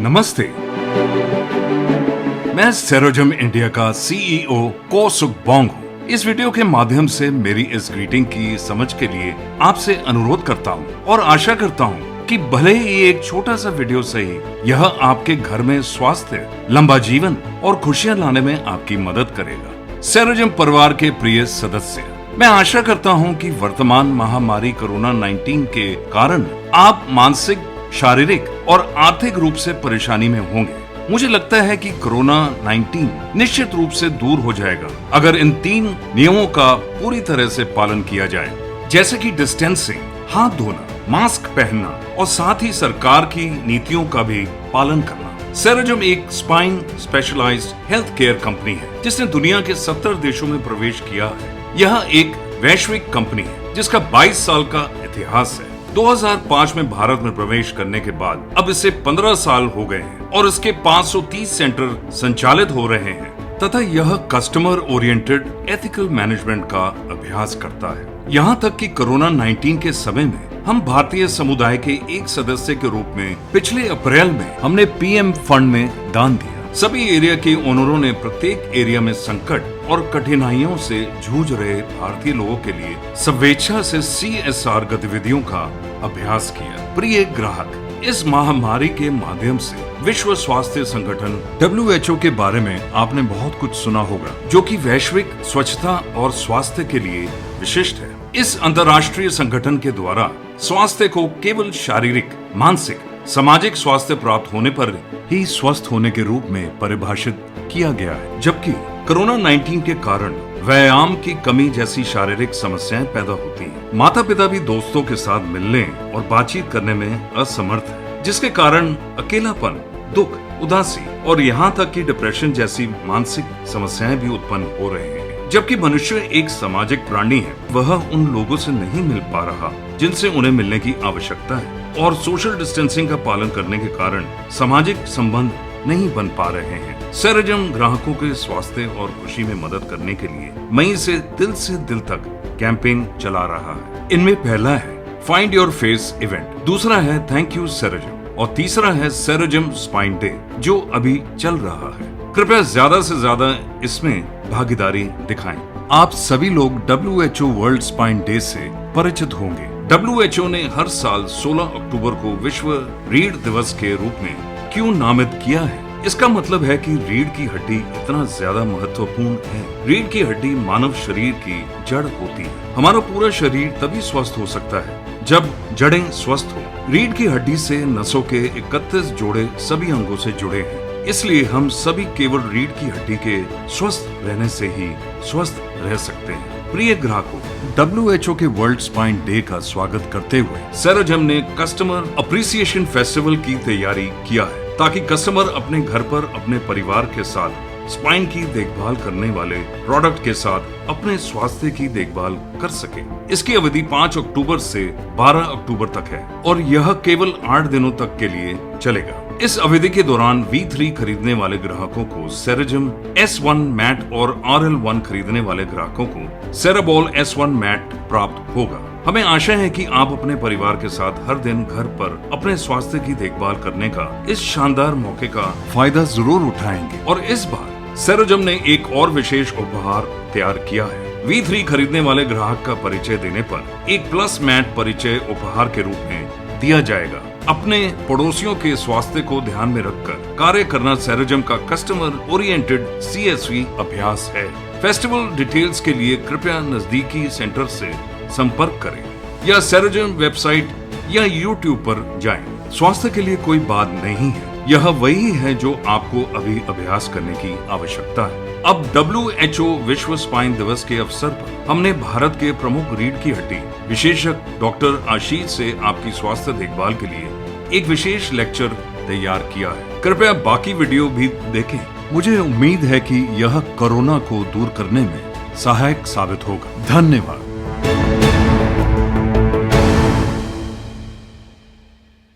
नमस्ते। मैं सेरोजम इंडिया का सीईओ को सुखबोंग हूँ। इस वीडियो के माध्यम से मेरी इस ग्रीटिंग की समझ के लिए आपसे अनुरोध करता हूँ और आशा करता हूँ कि भले ही एक छोटा सा वीडियो सही, यह आपके घर में स्वास्थ्य, लंबा जीवन और खुशियाँ लाने में आपकी मदद करेगा। सेरोजम परिवार के प्रिय सदस्य, मैं आशा करता हूँ कि वर्तमान महामारी कोरोना 19 के कारण आप मानसिक, शारीरिक और आर्थिक रूप से परेशानी में होंगे। मुझे लगता है कि कोरोना 19 निश्चित रूप से दूर हो जाएगा अगर इन 3 नियमों का पूरी तरह से पालन किया जाए, जैसे कि डिस्टेंसिंग, हाथ धोना, मास्क पहनना और साथ ही सरकार की नीतियों का भी पालन करना। सेरोजम एक spine specialised health care company है जिसने दुनिया के 70 देशों में प्रवेश किया है। यह एक वैश्विक कंपनी है जिसका 22 साल का इतिहास है। 2005 में भारत में प्रवेश करने के बाद अब इसे 15 साल हो गए हैं और इसके 530 सेंटर संचालित हो रहे हैं तथा यह कस्टमर ओरिएंटेड एथिकल मैनेजमेंट का अभ्यास करता है। यहाँ तक कि कोरोना 19 के समय में हम भारतीय समुदाय के एक सदस्य के रूप में पिछले अप्रैल में हमने पीएम फंड में दान दिया। सभी एरिया के ओनरों ने प्रत्येक एरिया में संकट और कठिनाइयों से जूझ रहे भारतीय लोगों के लिए स्वेच्छा से CSR गतिविधियों का अभ्यास किया। प्रिय ग्राहक, इस महामारी के माध्यम से विश्व स्वास्थ्य संगठन WHO के बारे में आपने बहुत कुछ सुना होगा, जो कि वैश्विक स्वच्छता और स्वास्थ्य के लिए विशिष्ट है। इस अंतर्राष्ट्रीय संगठन के द्वारा स्वास्थ्य को केवल शारीरिक, मानसिक, सामाजिक स्वास्थ्य प्राप्त होने पर ही स्वस्थ होने के रूप में परिभाषित किया गया है, जबकि कोरोना 19 के कारण व्यायाम की कमी जैसी शारीरिक समस्याएं पैदा होती हैं। माता पिता भी दोस्तों के साथ मिलने और बातचीत करने में असमर्थ है, जिसके कारण अकेलापन, दुख, उदासी और यहाँ तक कि डिप्रेशन जैसी मानसिक समस्याएं भी उत्पन्न हो रहे हैं। जबकि मनुष्य एक सामाजिक प्राणी है, वह उन लोगों से नहीं मिल पा रहा जिनसे उन्हें मिलने की आवश्यकता है और सोशल डिस्टेंसिंग का पालन करने के कारण सामाजिक संबंध नहीं बन पा रहे हैं। सेरोजम ग्राहकों के स्वास्थ्य और खुशी में मदद करने के लिए मई से दिल तक कैंपेन चला रहा है। इनमें पहला है फाइंड योर फेस इवेंट, दूसरा है थैंक यू सेरोजम और तीसरा है सेरोजम स्पाइन डे जो अभी चल रहा है। कृपया ज्यादा से ज्यादा इसमें भागीदारी दिखाएं। आप सभी लोग WHO वर्ल्ड स्पाइन डे से परिचित होंगे। WHO ने हर साल 16 अक्टूबर को विश्व रीढ़ दिवस के रूप में क्यों नामित किया है? इसका मतलब है कि रीढ़ की हड्डी इतना ज्यादा महत्वपूर्ण है। रीढ़ की हड्डी मानव शरीर की जड़ होती है। हमारा पूरा शरीर तभी स्वस्थ हो सकता है जब जड़ें स्वस्थ हो। रीढ़ की हड्डी से नसों के 31 जोड़े सभी अंगों से जुड़े हैं, इसलिए हम सभी केवल रीढ़ की हड्डी के स्वस्थ रहने से ही स्वस्थ रह सकते हैं। प्रिय ग्राहकों, WHO के वर्ल्ड स्पाइन डे का स्वागत करते हुए सेरोजम ने कस्टमर अप्रिसिएशन फेस्टिवल की तैयारी किया है ताकि कस्टमर अपने घर पर अपने परिवार के साथ स्पाइन की देखभाल करने वाले प्रोडक्ट के साथ अपने स्वास्थ्य की देखभाल कर सके। इसकी अवधि 5 अक्टूबर से 12 अक्टूबर तक है और यह केवल 8 दिनों तक के लिए चलेगा। इस अवधि के दौरान V3 खरीदने वाले ग्राहकों को सेरोजम S1 मैट और RL1 खरीदने वाले ग्राहकों को सेराबॉल S1 मैट प्राप्त होगा। हमें आशा है कि आप अपने परिवार के साथ हर दिन घर पर अपने स्वास्थ्य की देखभाल करने का इस शानदार मौके का फायदा जरूर उठाएंगे। और इस बार सेरोजम ने एक और विशेष उपहार तैयार किया है। V3 खरीदने वाले ग्राहक का परिचय देने पर एक प्लस मैट परिचय उपहार के रूप में दिया जाएगा। अपने पड़ोसियों के स्वास्थ्य को ध्यान में रखकर कार्य करना सेरोजम का कस्टमर ओरिएंटेड CSV अभ्यास है। फेस्टिवल डिटेल्स के लिए कृपया नजदीकी सेंटर से संपर्क करें या सेरोजम वेबसाइट या YouTube पर जाएं। स्वास्थ्य के लिए कोई बात नहीं है, यह वही है जो आपको अभी अभ्यास करने की आवश्यकता है। अब WHO विश्व स्पाइन दिवस के अवसर पर हमने भारत के प्रमुख रीढ़ की हड्डी विशेषज्ञ डॉक्टर आशीष से आपकी स्वास्थ्य देखभाल के लिए एक विशेष लेक्चर तैयार किया है। कृपया बाकी वीडियो भी देखें। मुझे उम्मीद है कि यह कोरोना को दूर करने में सहायक साबित होगा। धन्यवाद।